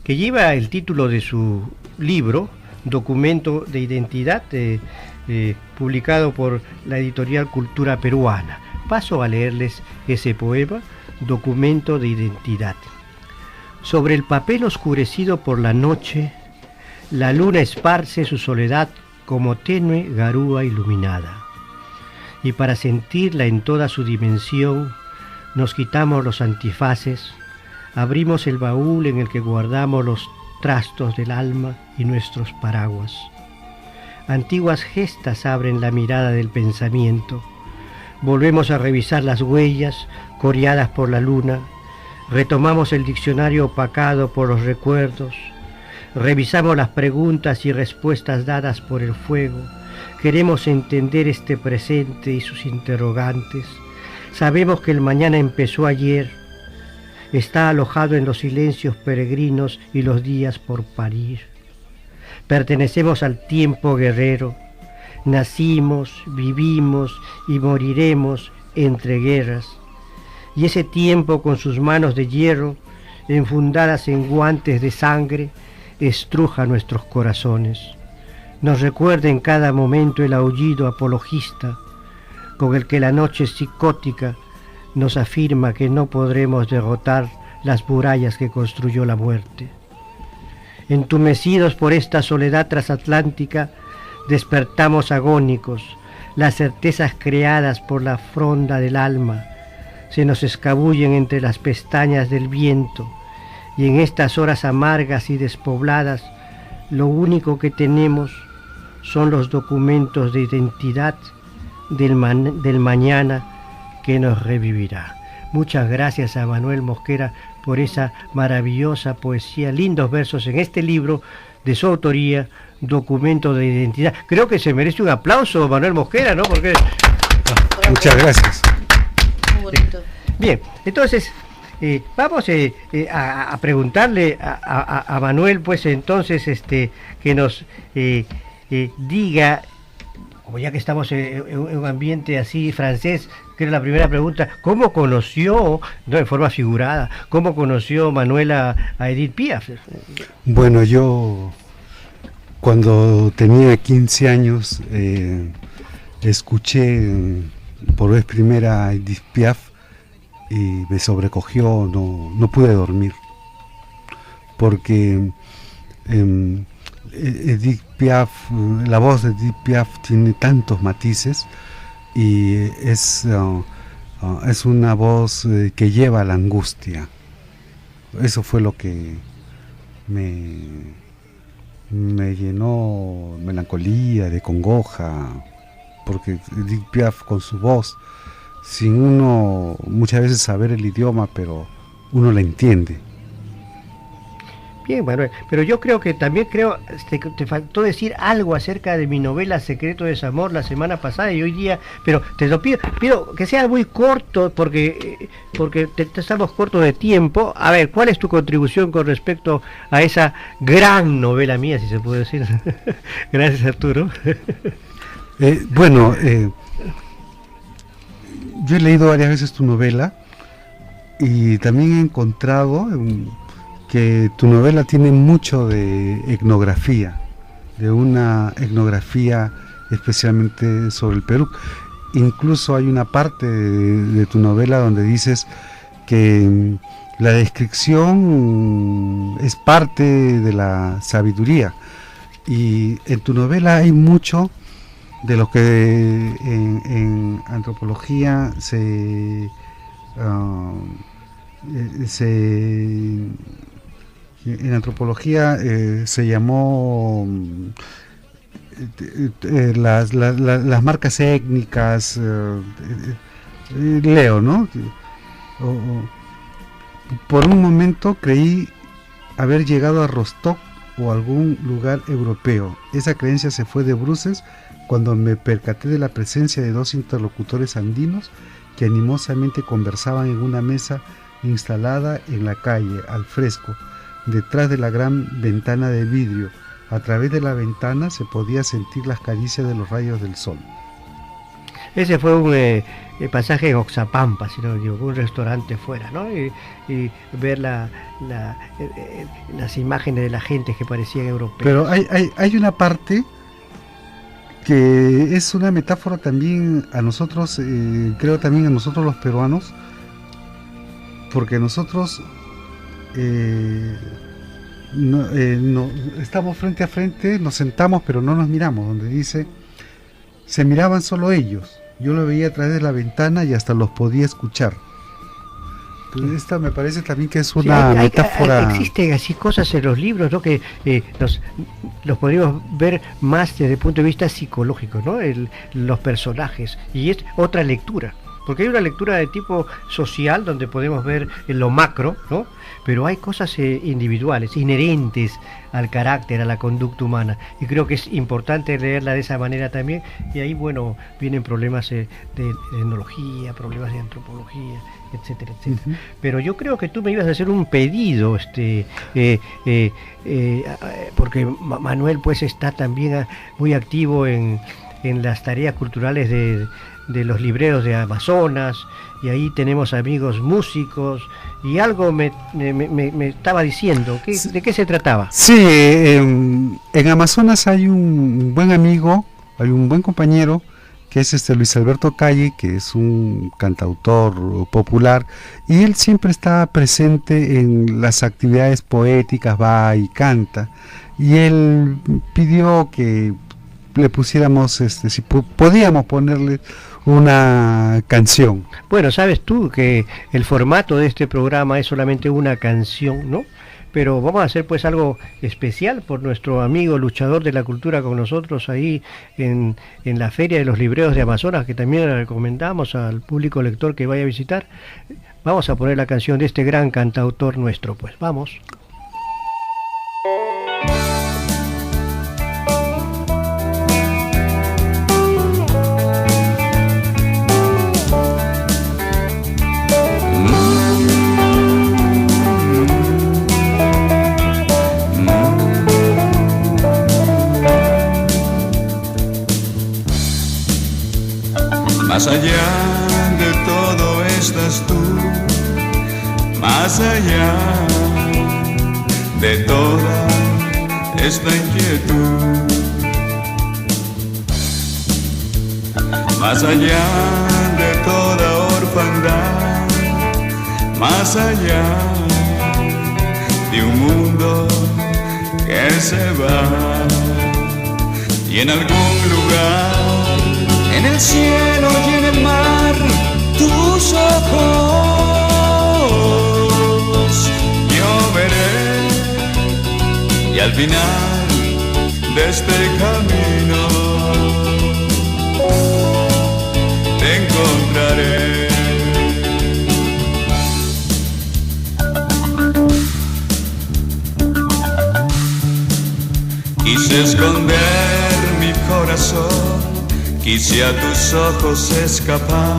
que lleva el título de su libro Documento de Identidad, publicado por la editorial Cultura Peruana. Paso a leerles ese poema, Documento de Identidad. Sobre el papel oscurecido por la noche, la luna esparce su soledad como tenue garúa iluminada. Y para sentirla en toda su dimensión, nos quitamos los antifaces, abrimos el baúl en el que guardamos los trastos del alma y nuestros paraguas. Antiguas gestas abren la mirada del pensamiento. Volvemos a revisar las huellas coreadas por la luna. Retomamos el diccionario opacado por los recuerdos. Revisamos las preguntas y respuestas dadas por el fuego. Queremos entender este presente y sus interrogantes. Sabemos que el mañana empezó ayer. Está alojado en los silencios peregrinos y los días por parir. Pertenecemos al tiempo guerrero. Nacimos, vivimos y moriremos entre guerras. Y ese tiempo, con sus manos de hierro, enfundadas en guantes de sangre, estruja nuestros corazones. Nos recuerda en cada momento el aullido apologista, con el que la noche psicótica nos afirma que no podremos derrotar las murallas que construyó la muerte. Entumecidos por esta soledad transatlántica, despertamos agónicos. Las certezas creadas por la fronda del alma se nos escabullen entre las pestañas del viento, y en estas horas amargas y despobladas, lo único que tenemos son los documentos de identidad del mañana que nos revivirá. Muchas gracias a Manuel Mosquera por esa maravillosa poesía, lindos versos en este libro de su autoría, Documento de Identidad. Creo que se merece un aplauso, Manuel Mosquera, ¿no? Porque... Muchas gracias. Bien, entonces vamos a preguntarle a Manuel, pues entonces que nos diga, como ya que estamos en un ambiente así francés, que era la primera pregunta, ¿cómo conoció, no en forma figurada, cómo conoció Manuel a Edith Piaf? Bueno, yo cuando tenía 15 años escuché por vez primera a Edith Piaf y me sobrecogió, no pude dormir, porque Edith Piaf, la voz de Edith Piaf tiene tantos matices y es una voz que lleva a la angustia. Eso fue lo que me llenó melancolía, de congoja, porque Edith Piaf con su voz, sin uno muchas veces saber el idioma, pero uno la entiende. Bien, Manuel, pero yo creo que también te faltó decir algo acerca de mi novela Secreto de Desamor la semana pasada y hoy día, pero te lo pido que sea muy corto porque estamos cortos de tiempo. A ver, ¿cuál es tu contribución con respecto a esa gran novela mía, si se puede decir? Gracias, Arturo. Yo he leído varias veces tu novela y también he encontrado que tu novela tiene mucho de etnografía, de una etnografía especialmente sobre el Perú. Incluso hay una parte de tu novela donde dices que la descripción es parte de la sabiduría, y en tu novela hay mucho de lo que en antropología se llamó las marcas étnicas, leo, ¿no? Por un momento creí haber llegado a Rostov o algún lugar europeo. Esa creencia se fue de bruces cuando me percaté de la presencia de dos interlocutores andinos que animosamente conversaban en una mesa instalada en la calle, al fresco, detrás de la gran ventana de vidrio. A través de la ventana se podía sentir las caricias de los rayos del sol. Ese fue un pasaje en Oxapampa, si no me equivoco, un restaurante fuera, ¿no? Y ver las imágenes de la gente que parecían europeos. Pero hay una parte que es una metáfora también a nosotros, creo también a nosotros los peruanos, porque nosotros estamos frente a frente, nos sentamos pero no nos miramos, donde dice, se miraban solo ellos, yo lo veía a través de la ventana y hasta los podía escuchar. Entonces esta me parece también que es una metáfora. Existen así cosas en los libros, ¿no? Que los podríamos ver más desde el punto de vista psicológico, ¿no? Los personajes, y es otra lectura. Porque hay una lectura de tipo social donde podemos ver en lo macro, ¿no? Pero hay cosas individuales, inherentes al carácter, a la conducta humana. Y creo que es importante leerla de esa manera también. Y ahí, bueno, vienen problemas de etnología, problemas de antropología, etcétera, etcétera. Uh-huh. Pero yo creo que tú me ibas a hacer un pedido, porque Manuel pues está también muy activo en las tareas culturales de los libreros de Amazonas, y ahí tenemos amigos músicos, y algo me estaba diciendo. ¿De qué se trataba? Sí, en Amazonas hay un buen amigo, hay un buen compañero, que es Luis Alberto Calle, que es un cantautor popular, y él siempre está presente en las actividades poéticas, va y canta, y él pidió que le pusiéramos, si podíamos ponerle una canción. Bueno, sabes tú que el formato de este programa es solamente una canción, ¿no? Pero vamos a hacer pues algo especial por nuestro amigo luchador de la cultura con nosotros ahí en la Feria de los Libreros de Amazonas, que también le recomendamos al público lector que vaya a visitar. Vamos a poner la canción de este gran cantautor nuestro, pues vamos. Más allá de todo estás tú, más allá de toda esta inquietud, más allá de toda orfandad, más allá de un mundo que se va, y en algún lugar, en el cielo y en el mar, tus ojos yo veré, y al final de este camino te encontraré. Quise esconder mi corazón, quise a tus ojos escapar,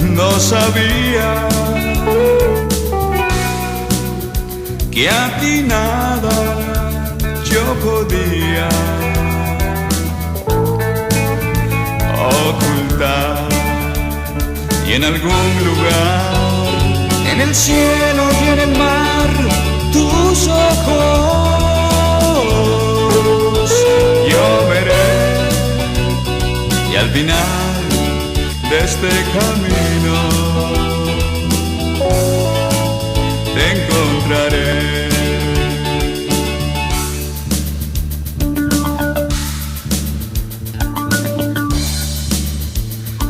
no sabía que a ti nada yo podía ocultar, y en algún lugar, en el cielo y en el mar, tus ojos yo veré, y al final de este camino te encontraré.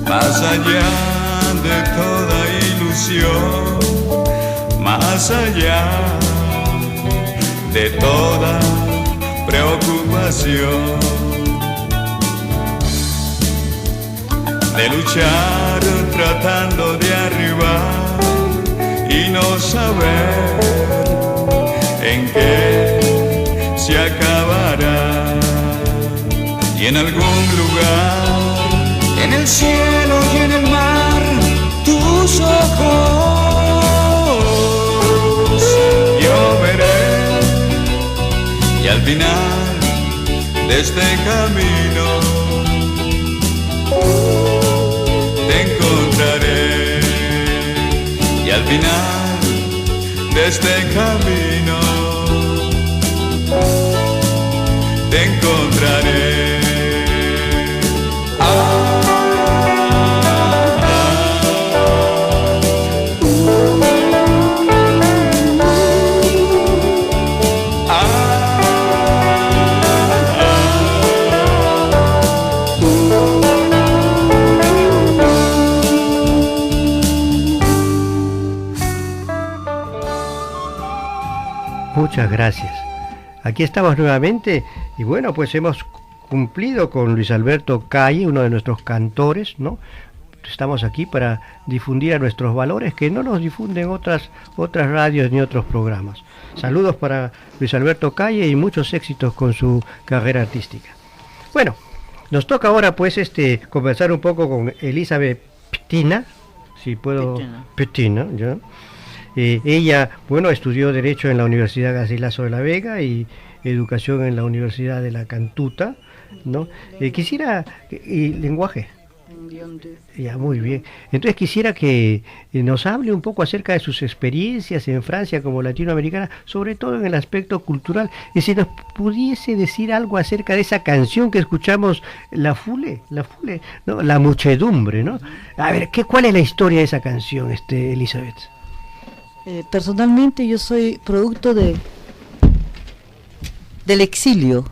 Más allá de toda ilusión, más allá de toda preocupación, de luchar tratando de arribar y no saber en qué se acabará, y en algún lugar, en el cielo y en el mar, tus ojos yo veré, y al final de este camino te encontraré, y al final de este camino te encontraré. Muchas gracias. Aquí estamos nuevamente y bueno, pues hemos cumplido con Luis Alberto Calle, uno de nuestros cantores, ¿no? Estamos aquí para difundir a nuestros valores que no los difunden otras radios ni otros programas. Saludos para Luis Alberto Calle y muchos éxitos con su carrera artística. Bueno, nos toca ahora pues conversar un poco con Elizabeth Petina, si puedo, Petina, ¿ya? Ella, bueno, estudió Derecho en la Universidad Garcilaso de la Vega y Educación en la Universidad de la Cantuta, ¿no? Y lenguaje. Ya, muy bien. Entonces quisiera que nos hable un poco acerca de sus experiencias en Francia como latinoamericana, sobre todo en el aspecto cultural, y si nos pudiese decir algo acerca de esa canción que escuchamos, La Foule, ¿no? La muchedumbre, ¿no? A ver, ¿cuál es la historia de esa canción, Elizabeth? Personalmente yo soy producto del exilio,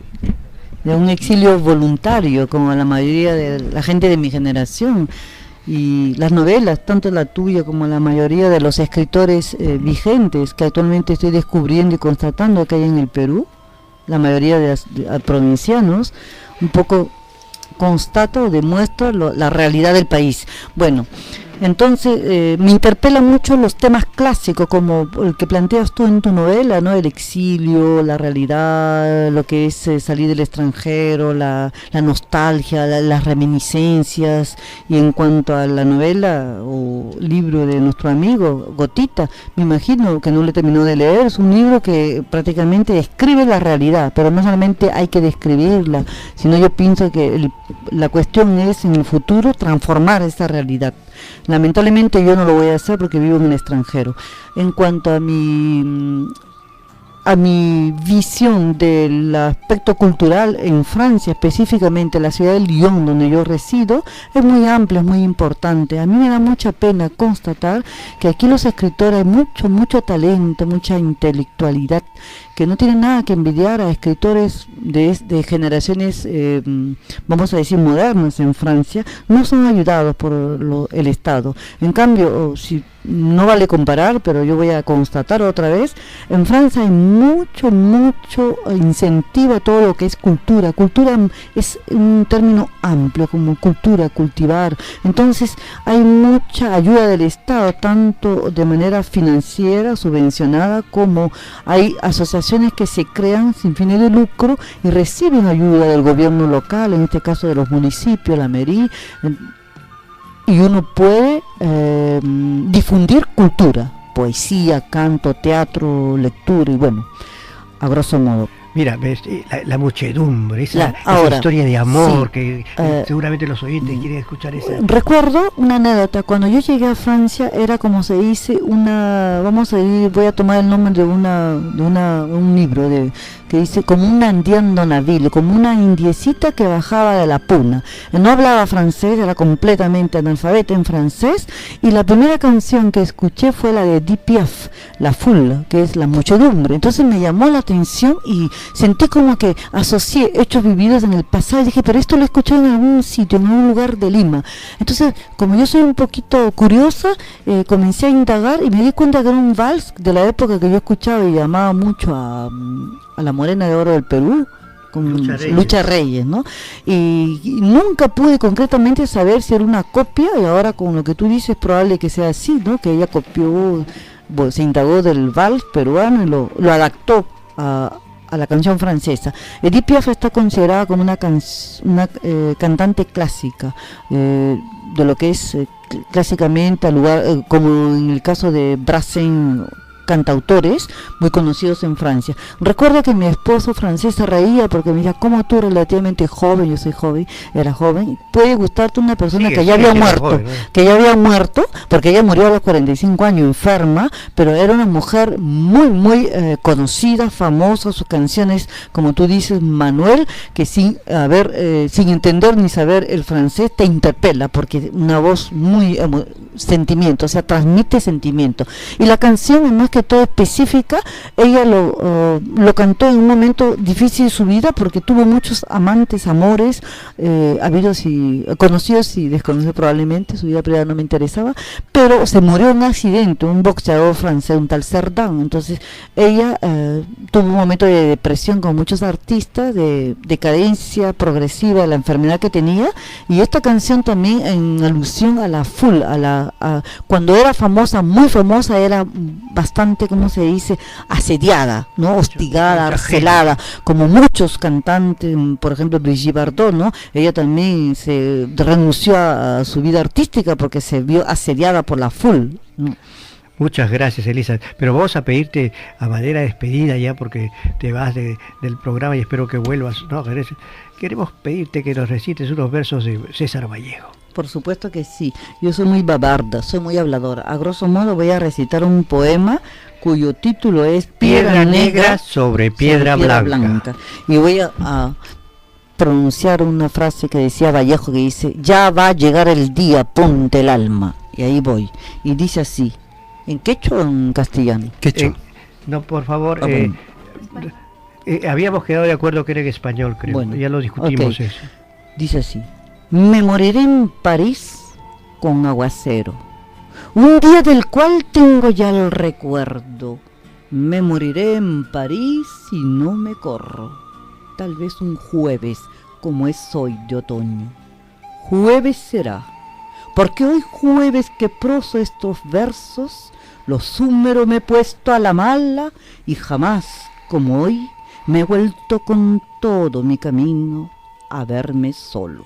de un exilio voluntario, como la mayoría de la gente de mi generación, y las novelas, tanto la tuya como la mayoría de los escritores vigentes que actualmente estoy descubriendo y constatando que hay en el Perú, la mayoría de provincianos, un poco constato o demuestra la realidad del país. Bueno, entonces me interpela mucho los temas clásicos como el que planteas tú en tu novela, ¿no? El exilio, la realidad, lo que es salir del extranjero, la nostalgia, las reminiscencias. Y en cuanto a la novela o libro de nuestro amigo Gotita, me imagino que no le terminó de leer, es un libro que prácticamente describe la realidad, pero no solamente hay que describirla, sino yo pienso que la cuestión es en el futuro transformar esa realidad. Lamentablemente yo no lo voy a hacer porque vivo en el extranjero. En cuanto a mi visión del aspecto cultural en Francia, específicamente la ciudad de Lyon, donde yo resido, es muy amplia, es muy importante. A mí me da mucha pena constatar que aquí los escritores hay mucho talento, mucha intelectualidad, que no tienen nada que envidiar a escritores de generaciones, vamos a decir, modernas en Francia. No son ayudados por el Estado. En cambio, si no vale comparar, pero yo voy a constatar otra vez, en Francia hay mucho incentivo a todo lo que es cultura. Cultura es un término amplio, como cultura, cultivar. Entonces hay mucha ayuda del Estado, tanto de manera financiera, subvencionada, como hay asociaciones que se crean sin fines de lucro y reciben ayuda del gobierno local, en este caso de los municipios, la mairie, y uno puede difundir cultura, poesía, canto, teatro, lectura, y bueno, a grosso modo. Mira, la muchedumbre, esa historia de amor, sí, que seguramente los oyentes quieren escuchar esa. Recuerdo una anécdota, cuando yo llegué a Francia era como se dice voy a tomar el nombre de un libro que dice como una indienne naville, como una indiecita que bajaba de la puna. No hablaba francés, era completamente analfabeta en francés, y la primera canción que escuché fue la de Edith Piaf, La Foule, que es la muchedumbre. Entonces me llamó la atención y sentí como que asocié hechos vividos en el pasado y dije, pero esto lo he escuchado en algún sitio, en algún lugar de Lima. Entonces, como yo soy un poquito curiosa, comencé a indagar y me di cuenta que era un vals de la época que yo escuchaba y llamaba mucho a la Morena de Oro del Perú, con Lucha Reyes, ¿no? Y nunca pude concretamente saber si era una copia, y ahora con lo que tú dices es probable que sea así, ¿no? Que ella copió, se indagó del vals peruano y lo adaptó a la canción francesa. Edith Piaf está considerada como una cantante clásica, de lo que es clásicamente al lugar, como en el caso de Brassens, cantautores muy conocidos en Francia. Recuerdo que mi esposo francés se reía porque me decía, ¿cómo tú relativamente joven, yo soy joven, era joven, puede gustarte una persona que ya había muerto, joven, ¿no? Que ya había muerto, porque ella murió a los 45 años enferma, pero era una mujer muy conocida, famosa, sus canciones, como tú dices, Manuel, que sin entender ni saber el francés te interpela, porque una voz muy sentimiento, o sea, transmite sentimiento. Y la canción, además, que todo específica. Ella lo cantó en un momento difícil de su vida porque tuvo muchos amantes, amores, habidos y conocidos y desconocidos probablemente. Su vida privada no me interesaba, pero se murió en un accidente, un boxeador francés, un tal Cerdan. Entonces ella tuvo un momento de depresión con muchos artistas, de decadencia progresiva de la enfermedad que tenía, y esta canción también en alusión a la full, cuando era famosa, muy famosa, era bastante, ¿cómo se dice?, asediada, ¿no? Hostigada, arcelada, como muchos cantantes, por ejemplo Brigitte Bardot, ¿no? Ella también se renunció a su vida artística porque se vio asediada por la full, ¿no? Muchas gracias, Elisa. Pero vamos a pedirte a manera de despedida ya, porque te vas del programa y espero que vuelvas. No, queremos pedirte que nos recites unos versos de César Vallejo. Por supuesto que sí. Yo soy muy babarda, soy muy habladora. A grosso modo voy a recitar un poema cuyo título es Piedra negra sobre piedra blanca. Y voy a pronunciar una frase que decía Vallejo, que dice: ya va a llegar el día, ponte el alma. Y ahí voy. Y dice así: ¿en quechua o en castellano? Quechua. No, por favor. Habíamos quedado de acuerdo que era en español, creo. Bueno, ya lo discutimos eso. Dice así: me moriré en París con aguacero, un día del cual tengo ya el recuerdo. Me moriré en París y no me corro. Tal vez un jueves, como es hoy de otoño. Jueves será, porque hoy jueves que proso estos versos, los húmeros me he puesto a la mala y jamás, como hoy, me he vuelto con todo mi camino a verme solo.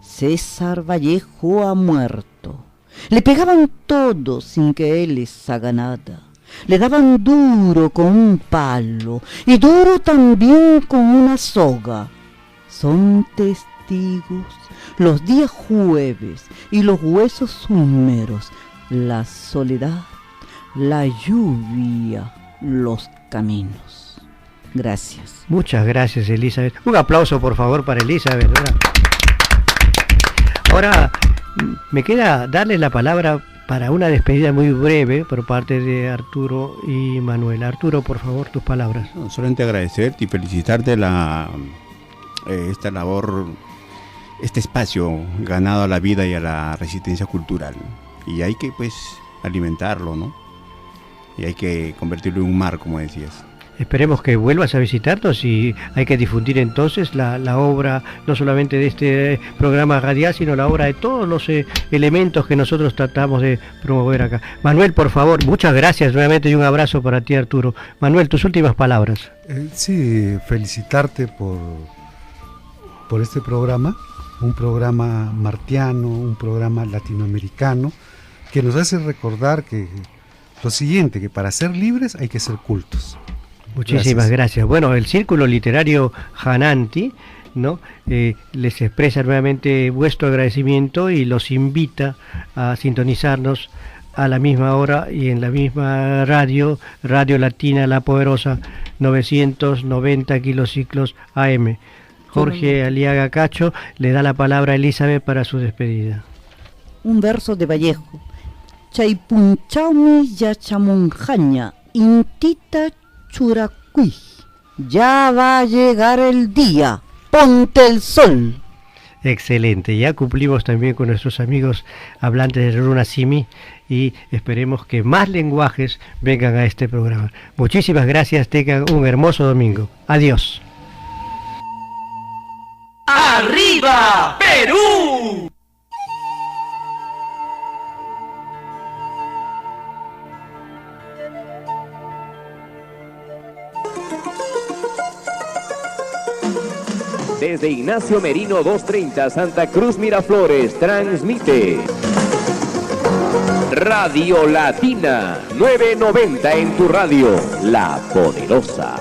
César Vallejo ha muerto. Le pegaban todos sin que él les haga nada. Le daban duro con un palo y duro también con una soga. Son testigos los días jueves y los huesos húmeros, la soledad, la lluvia, los caminos. Gracias. Muchas gracias, Elizabeth. Un aplauso, por favor, para Elizabeth, ¿verdad? Ahora me queda darle la palabra para una despedida muy breve por parte de Arturo y Manuel. Arturo, por favor, tus palabras. No, solamente agradecerte y felicitarte esta labor, este espacio ganado a la vida y a la resistencia cultural. Y hay que, pues, alimentarlo, ¿no? Y hay que convertirlo en un mar, como decías. Esperemos que vuelvas a visitarnos y hay que difundir entonces la obra, no solamente de este programa radial, sino la obra de todos los elementos que nosotros tratamos de promover acá. Manuel, por favor, muchas gracias nuevamente y un abrazo para ti, Arturo. Manuel, tus últimas palabras. Sí, felicitarte por este programa, un programa martiano, un programa latinoamericano, que nos hace recordar que lo siguiente, que para ser libres hay que ser cultos. Muchísimas gracias. Bueno, el Círculo Literario Jananti, ¿no? Les expresa nuevamente vuestro agradecimiento y los invita a sintonizarnos a la misma hora y en la misma Radio Latina La Poderosa, 990 kilociclos AM. Jorge Aliaga Cacho le da la palabra a Elizabeth para su despedida. Un verso de Vallejo. Chaipunchaumi yachamonjaña, intita churacuy. Ya va a llegar el día, ponte el sol. Excelente, ya cumplimos también con nuestros amigos hablantes de Runa Simi y esperemos que más lenguajes vengan a este programa. Muchísimas gracias, tengan un hermoso domingo. Adiós. ¡Arriba, Perú! Desde Ignacio Merino 230, Santa Cruz Miraflores, transmite Radio Latina 990 en tu radio, La Poderosa.